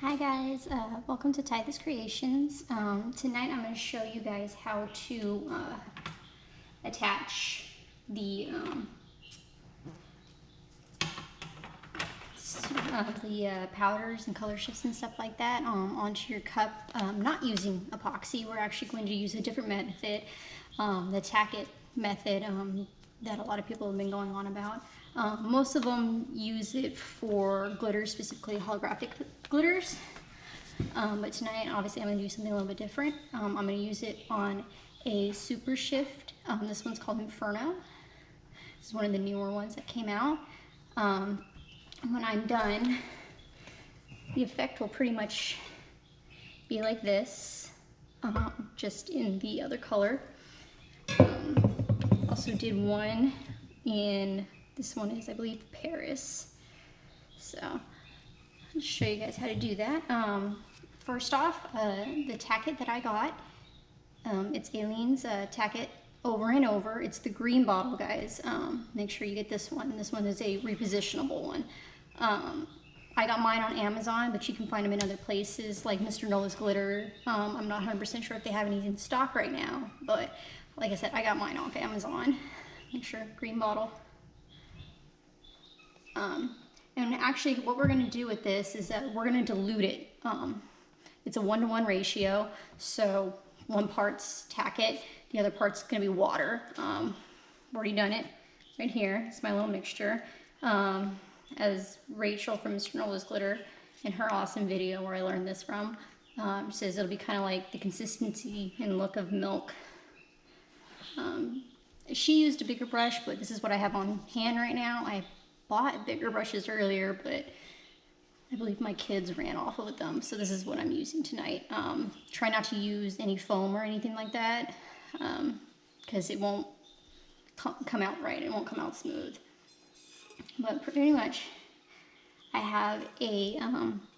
Hi guys, welcome to Tack-It Creations. Tonight I'm going to show you guys how to attach the powders and color shifts and stuff like that onto your cup. Not using epoxy, we're actually going to use a different method, the Tack-It method that a lot of people have been going on about. Most of them use it for glitters, specifically holographic glitters. But tonight, obviously, I'm going to do something a little bit different. I'm going to use it on a Supershift. This one's called Inferno. This is one of the newer ones that came out. When I'm done, the effect will pretty much be like this, just in the other color. Also did one in, this one is, I believe, Paris. So I'll show you guys how to do that. First off, the Tack-It that I got, it's Aleene's Tack-It Over and Over. It's the green bottle, guys. Make sure you get this one. This one is a repositionable one. I got mine on Amazon, but you can find them in other places like Mr. Nolas Glitter. I'm not 100% sure if they have any in stock right now, but like I said, I got mine off Amazon. Make sure, green bottle. And actually what we're going to do with this is that we're going to dilute it. It's a 1-to-1 ratio, so one part's Tack-It, the other part's going to be water. I've already done it right here. It's my little mixture. As Rachel from Mr. Nolas Glitter in her awesome video where I learned this from, says it'll be kind of like the consistency and look of milk. She used a bigger brush, but this is what I have on hand right now. I bought bigger brushes earlier, but I believe my kids ran off with them, so this is what I'm using tonight. Try not to use any foam or anything like that, because it won't come out right. It won't come out smooth. But pretty much, I have a,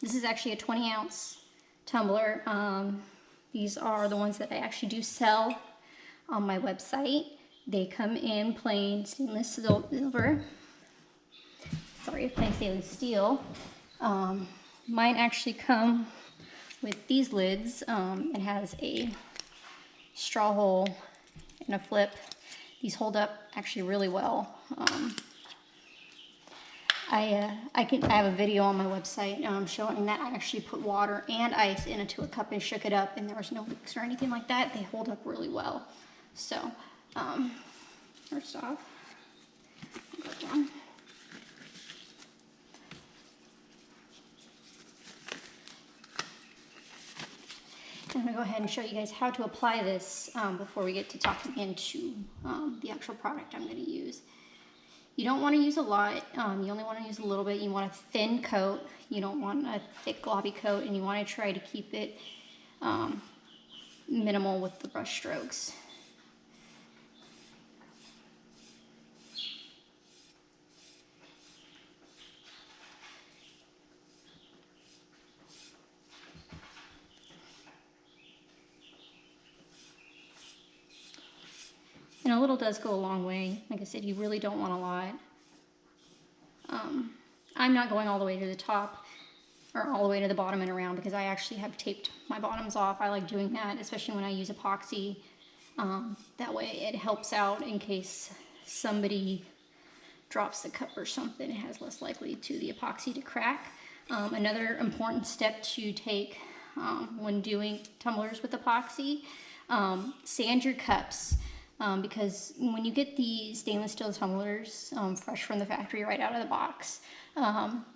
this is actually a 20-ounce tumbler. These are the ones that I actually do sell on my website. They come in plain stainless silver. Sorry, plain stainless steel. Mine actually come with these lids. It has a straw hole and a flip. These hold up actually really well. I have a video on my website showing that I actually put water and ice into a cup and shook it up, and there was no leaks or anything like that. They hold up really well. So, first off, go down. I'm going to go ahead and show you guys how to apply this before we get to talking into the actual product I'm going to use. You don't want to use a lot. You only want to use a little bit. You want a thin coat. You don't want a thick gloppy coat, and you want to try to keep it minimal with the brush strokes. And a little does go a long way. Like I said, you really don't want a lot. I'm not going all the way to the top or all the way to the bottom and around because I actually have taped my bottoms off. I like doing that, especially when I use epoxy. That way it helps out in case somebody drops the cup or something. It has less likely to the epoxy to crack. Another important step to take when doing tumblers with epoxy, sand your cups. Because when you get the stainless steel tumblers fresh from the factory right out of the box,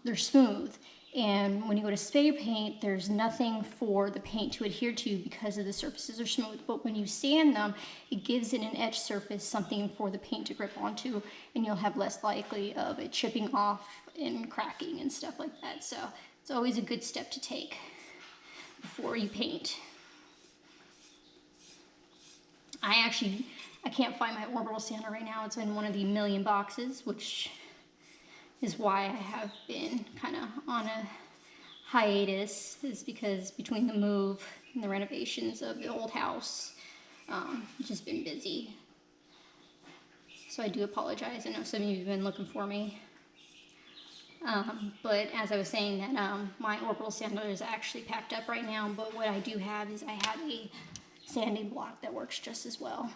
they're smooth. And when you go to spray paint, there's nothing for the paint to adhere to because of the surfaces are smooth. But when you sand them, it gives it an etched surface, something for the paint to grip onto, and you'll have less likely of it chipping off and cracking and stuff like that. So it's always a good step to take before you paint. I can't find my orbital sander right now. It's in one of the million boxes, which is why I have been kind of on a hiatus, is because between the move and the renovations of the old house, I've just been busy. So I do apologize. I know some of you have been looking for me. But as I was saying that my orbital sander is actually packed up right now, but what I do have is I have a sanding block that works just as well.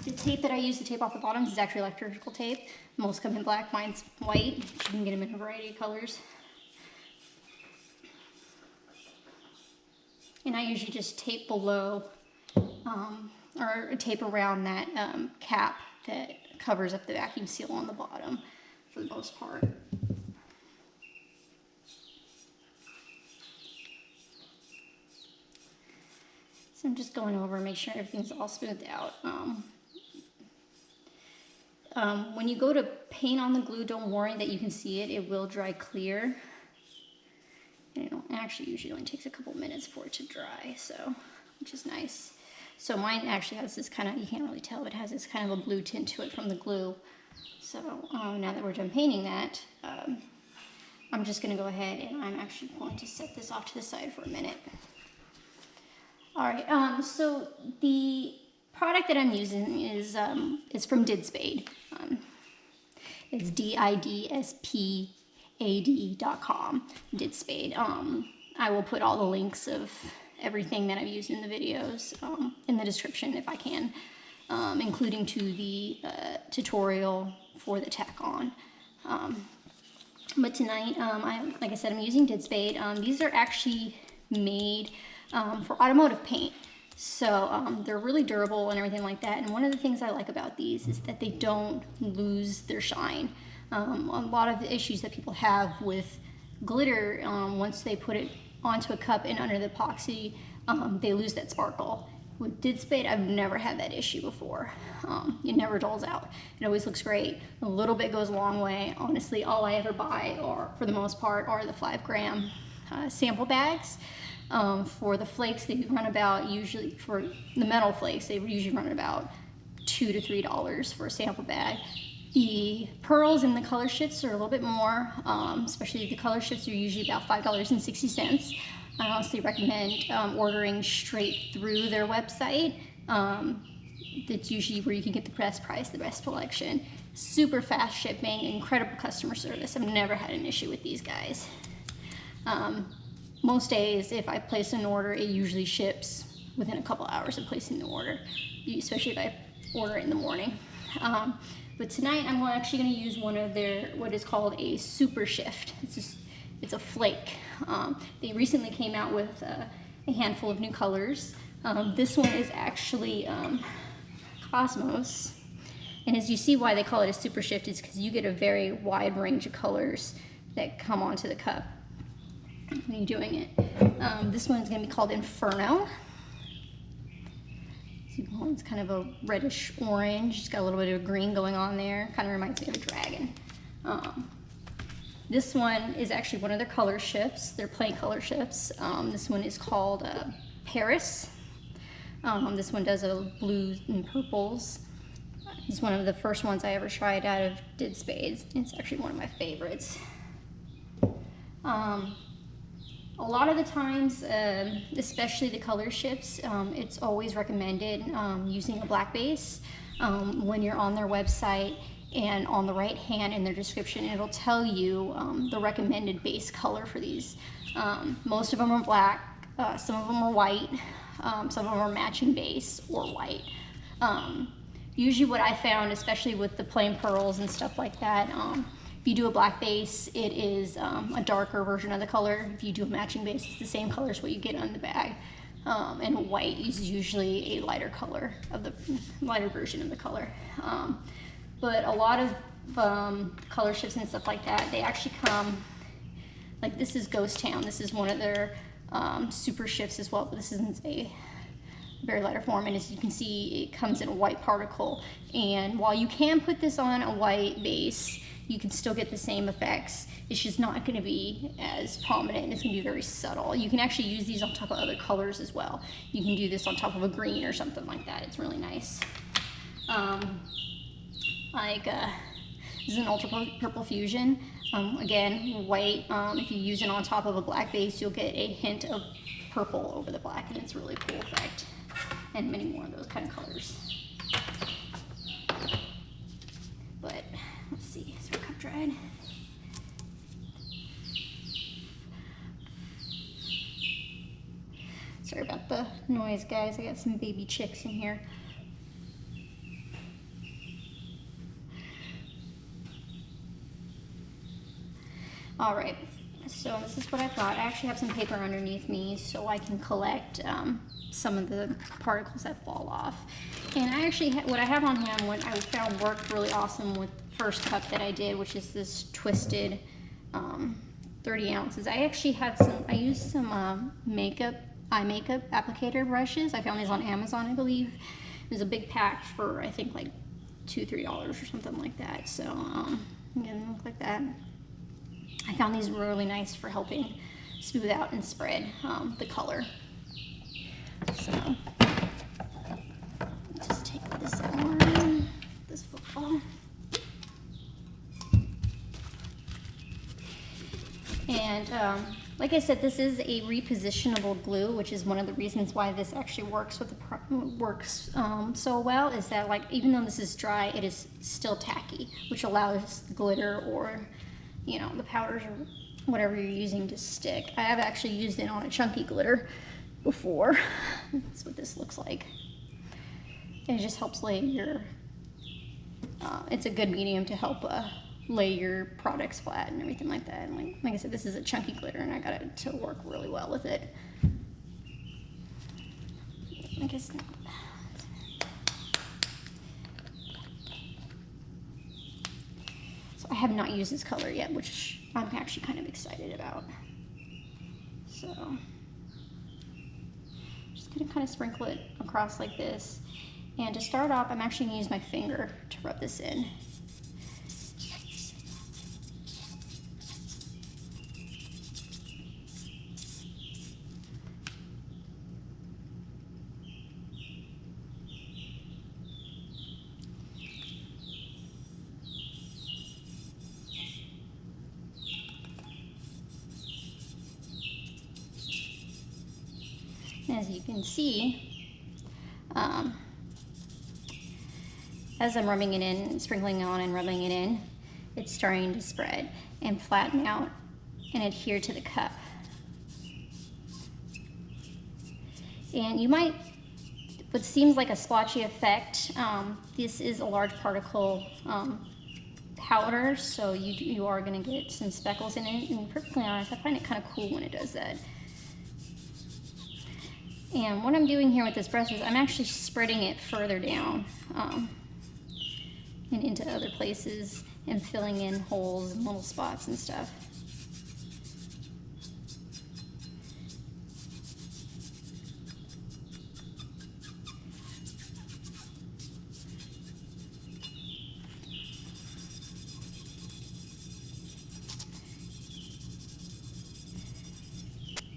The tape that I use to tape off the bottoms is actually electrical tape. Most come in black, mine's white. You can get them in a variety of colors. And I usually just tape below, or tape around that cap that covers up the vacuum seal on the bottom for the most part. So I'm just going over and make sure everything's all smoothed out. When you go to paint on the glue, don't worry that you can see it. It will dry clear. And it actually usually only takes a couple minutes for it to dry, so, which is nice. So mine actually has this kind of, you can't really tell, but it has this kind of a blue tint to it from the glue. So now that we're done painting that, I'm just going to go ahead and I'm actually going to set this off to the side for a minute. Alright, so the product that I'm using is from Didspade. It's Didspade.com. Didspade. I will put all the links of everything that I've used in the videos in the description if I can, including to the tutorial for the tack-on. But tonight, like I said, I'm using Didspade. These are actually made for automotive paint. So they're really durable and everything like that. And one of the things I like about these is that they don't lose their shine. A lot of the issues that people have with glitter, once they put it onto a cup and under the epoxy, they lose that sparkle. With Didspade, I've never had that issue before. It never dulls out. It always looks great. A little bit goes a long way. Honestly, all I ever buy, or for the most part, are the 5-gram sample bags. For the flakes, they run about, usually for the metal flakes, they usually run about $2 to $3 for a sample bag. The pearls and the color shifts are a little bit more, especially the color shifts are usually about $5.60. I honestly recommend ordering straight through their website. That's usually where you can get the best price, the best selection. Super fast shipping, incredible customer service. I've never had an issue with these guys. Most days, if I place an order, it usually ships within a couple hours of placing the order, especially if I order it in the morning. But tonight, I'm actually going to use one of their, what is called a Supershift. It's a flake. They recently came out with a handful of new colors. This one is actually Cosmos. And as you see why they call it a Supershift is because you get a very wide range of colors that come onto the cup when you're doing it. This one is going to be called Inferno. It's kind of a reddish orange. It's got a little bit of green going on there. Kind of reminds me of a dragon. This one is actually one of their color shifts. They're plain color shifts. This one is called Paris. This one does a blues and purples. It's one of the first ones I ever tried out of Didspade. It's actually one of my favorites. A lot of the times, especially the color shifts, it's always recommended using a black base. When you're on their website and on the right hand in their description, it'll tell you the recommended base color for these. Most of them are black, some of them are white, some of them are matching base or white. Usually what I found, especially with the plain pearls and stuff like that, if you do a black base, it is a darker version of the color. If you do a matching base, it's the same color as what you get on the bag. And white is usually a lighter color, of the lighter version of the color. But a lot of color shifts and stuff like that, they actually come, like this is Ghost Town. This is one of their super shifts as well, but this isn't a very lighter form, and as you can see, it comes in a white particle. And while you can put this on a white base, you can still get the same effects. It's just not going to be as prominent, and it's going to be very subtle. You can actually use these on top of other colors as well. You can do this on top of a green or something like that. It's really nice. This is an ultra purple fusion. Again, white. If you use it on top of a black base, you'll get a hint of purple over the black, and it's a really cool effect. And many more of those kind of colors. But let's see, so dried. Sorry about the noise, guys. I got some baby chicks in here. All right, so this is what I've got. I actually have some paper underneath me so I can collect some of the particles that fall off. And I actually, what I have on hand, what I found worked really awesome with the first cup that I did, which is this twisted 30 ounces. I actually had some, I used some eye makeup applicator brushes. I found these on Amazon, I believe. It was a big pack for, I think, like $2-3 or something like that. So, again, look like that. I found these really nice for helping smooth out and spread the color. So, just take this one, this football. And like I said, this is a repositionable glue, which is one of the reasons why this actually works with so well, is that, like, even though this is dry, it is still tacky, which allows the glitter or, you know, the powders or whatever you're using to stick. I have actually used it on a chunky glitter before. That's what this looks like. It just helps lay your, it's a good medium to help lay your products flat and everything like that. And like I said, this is a chunky glitter and I got it to work really well with it. I guess not. So I have not used this color yet, which I'm actually kind of excited about. So just gonna kind of sprinkle it across like this. And to start off, I'm actually gonna use my finger to rub this in. As you can see, as I'm rubbing it in, sprinkling on and rubbing it in, it's starting to spread and flatten out and adhere to the cup. And you might, what seems like a splotchy effect, this is a large particle powder, so you are going to get some speckles in it. And to be perfectly honest, I find it kind of cool when it does that. And what I'm doing here with this brush is I'm actually spreading it further down and into other places and filling in holes and little spots and stuff.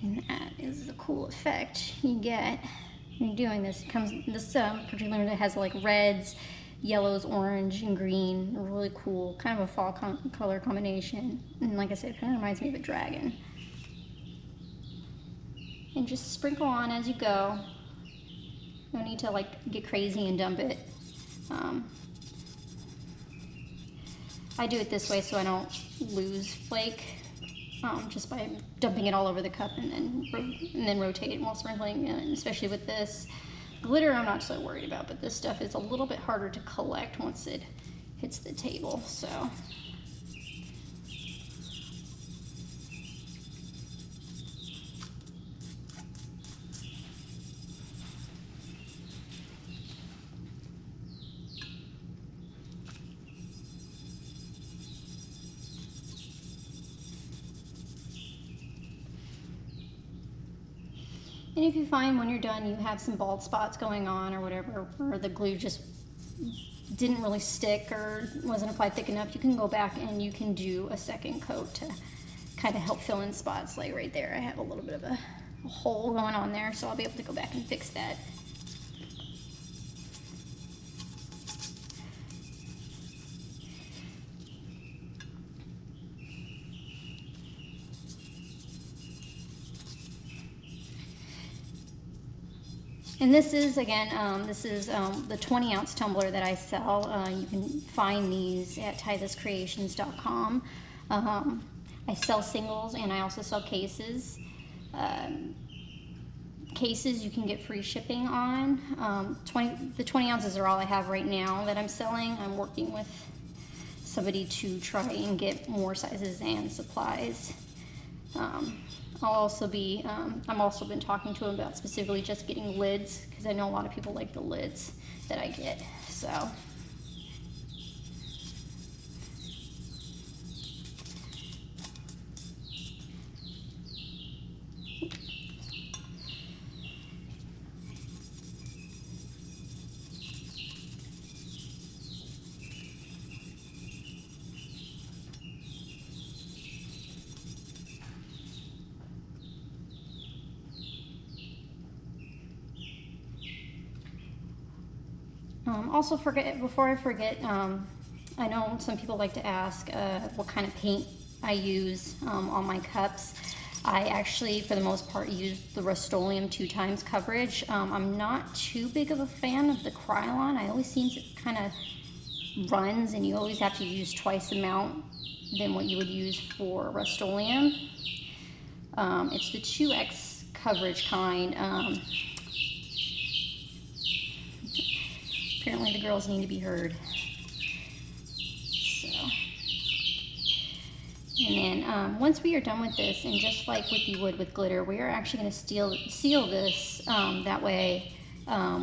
And that is the cool effect you get when you're doing this. It comes, this particularly has like reds, yellows, orange, and green. Really cool, kind of a fall color combination. And like I said, it kind of reminds me of a dragon. And just sprinkle on as you go. No need to like get crazy and dump it. I do it this way so I don't lose flake. Just by dumping it all over the cup and then rotate it while sprinkling. And especially with this glitter, I'm not so worried about, but this stuff is a little bit harder to collect once it hits the table. So and if you find when you're done you have some bald spots going on or whatever, or the glue just didn't really stick or wasn't applied thick enough, you can go back and you can do a second coat to kind of help fill in spots. Like right there, I have a little bit of a hole going on there, so I'll be able to go back and fix that. And this is, again, the 20-ounce tumbler that I sell. You can find these at tithiscreations.com. I sell singles and I also sell cases. Cases you can get free shipping on. The 20 ounces are all I have right now that I'm selling. I'm working with somebody to try and get more sizes and supplies. I've also been talking to him about specifically just getting lids, because I know a lot of people like the lids that I get. So before I forget, I know some people like to ask what kind of paint I use on my cups. I actually, for the most part, use the Rustoleum 2x coverage. I'm not too big of a fan of the Krylon. I always seem it kind of runs, and you always have to use twice the amount than what you would use for Rustoleum. It's the 2X coverage kind. Apparently the girls need to be heard. So, and then once we are done with this, and just like what you would with glitter, we are actually going to seal this. That way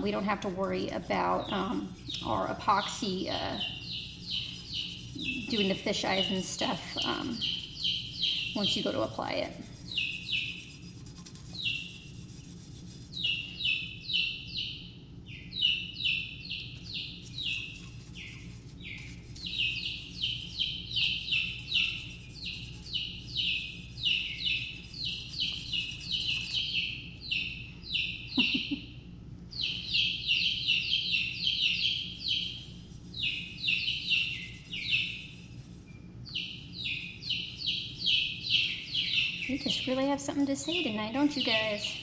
we don't have to worry about our epoxy doing the fish eyes and stuff once you go to apply it. You just really have something to say tonight, don't you guys?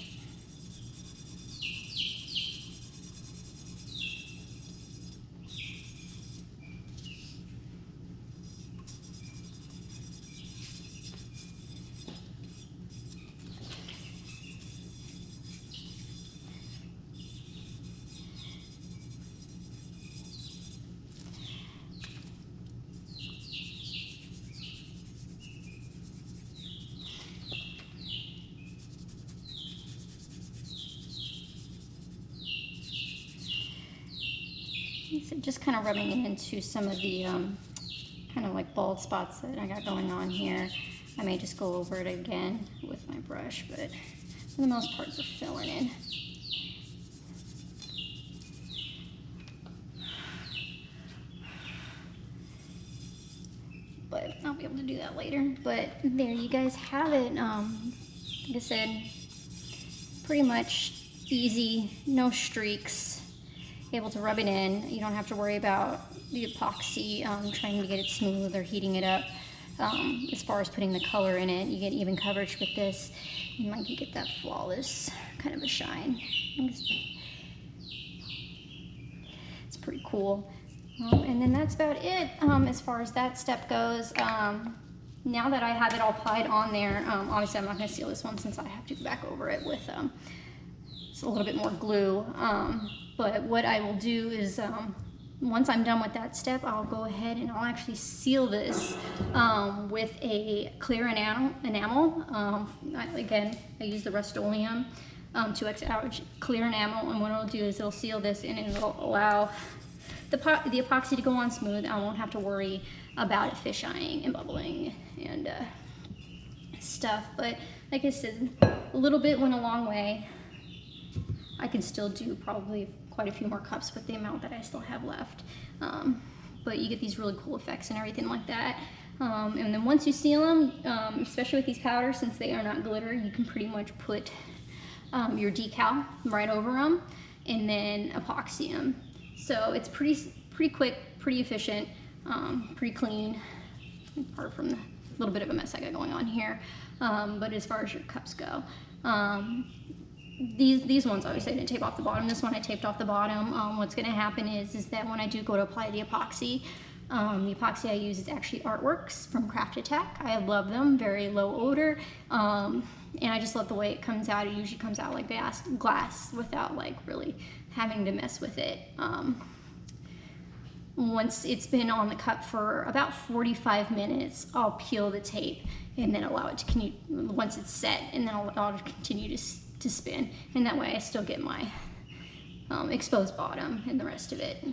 So just kind of rubbing it into some of the kind of like bald spots that I got going on here. I may just go over it again with my brush, but for the most part, we're filling in. But I'll be able to do that later. But there you guys have it. Like I said, pretty much easy, no streaks. Able to rub it in. You don't have to worry about the epoxy trying to get it smooth or heating it up. As far as putting the color in it, you get even coverage with this, and like you get that flawless kind of a shine. It's pretty cool. And then that's about it as far as that step goes. Now that I have it all applied on there, obviously I'm not going to seal this one since I have to go back over it with it's a little bit more glue. But what I will do is, once I'm done with that step, I'll go ahead and I'll actually seal this with a clear enamel. Again, I use the Rustoleum 2X clear enamel, and what it'll do is it'll seal this and it'll allow the epoxy to go on smooth. I won't have to worry about it fish-eyeing and bubbling and stuff. But like I said, a little bit went a long way. I can still do probably quite a few more cups with the amount that I still have left. But you get these really cool effects and everything like that. And then once you seal them, especially with these powders, since they are not glitter, you can pretty much put your decal right over them and then epoxy them. So it's pretty quick, pretty efficient, pretty clean, apart from the little bit of a mess I got going on here. But as far as your cups go, these ones obviously I didn't tape off the bottom. This one I taped off the bottom. What's going to happen is that when I do go to apply the epoxy I use is actually Artworks from Craft Attack. I love them, very low odor, and I just love the way it comes out. It usually comes out like glass without like really having to mess with it. Once it's been on the cup for about 45 minutes, I'll peel the tape and then allow it to continue, once it's set, and then I'll allow it to continue to spin. And that way I still get my exposed bottom and the rest of it.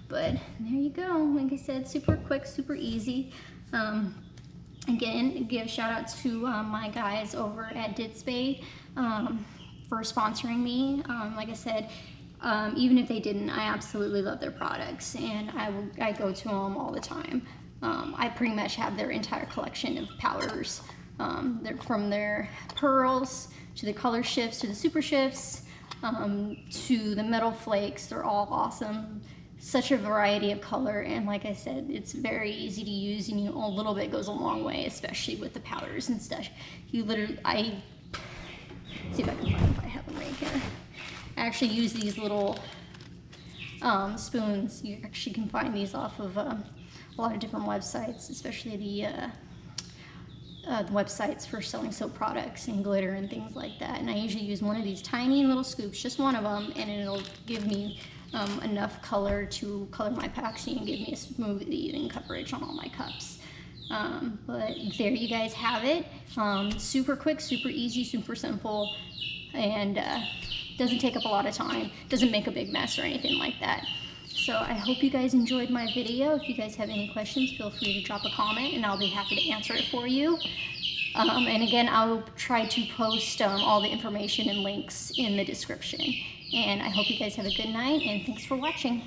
But there you go. Like I said, super quick, super easy. Again, give shout out to my guys over at Didspade for sponsoring me. Like I said, even if they didn't, I absolutely love their products, and I go to them all the time. I pretty much have their entire collection of powders. They're from their pearls to the color shifts to the super shifts to the metal flakes. They're all awesome. Such a variety of color, and like I said, it's very easy to use, and a little bit goes a long way, especially with the powders and stuff. You literally, see if I can find if I have them right here. I actually use these little spoons. You actually can find these off of a lot of different websites, especially the websites for selling soap products and glitter and things like that. And I usually use one of these tiny little scoops, just one of them, and it'll give me enough color to color my epoxy and give me a smooth, even coverage on all my cups. But there you guys have it. Super quick, super easy, super simple, and doesn't take up a lot of time, doesn't make a big mess or anything like that. So I hope you guys enjoyed my video. If you guys have any questions, feel free to drop a comment and I'll be happy to answer it for you. And again, I'll try to post all the information and links in the description. And I hope you guys have a good night, and thanks for watching.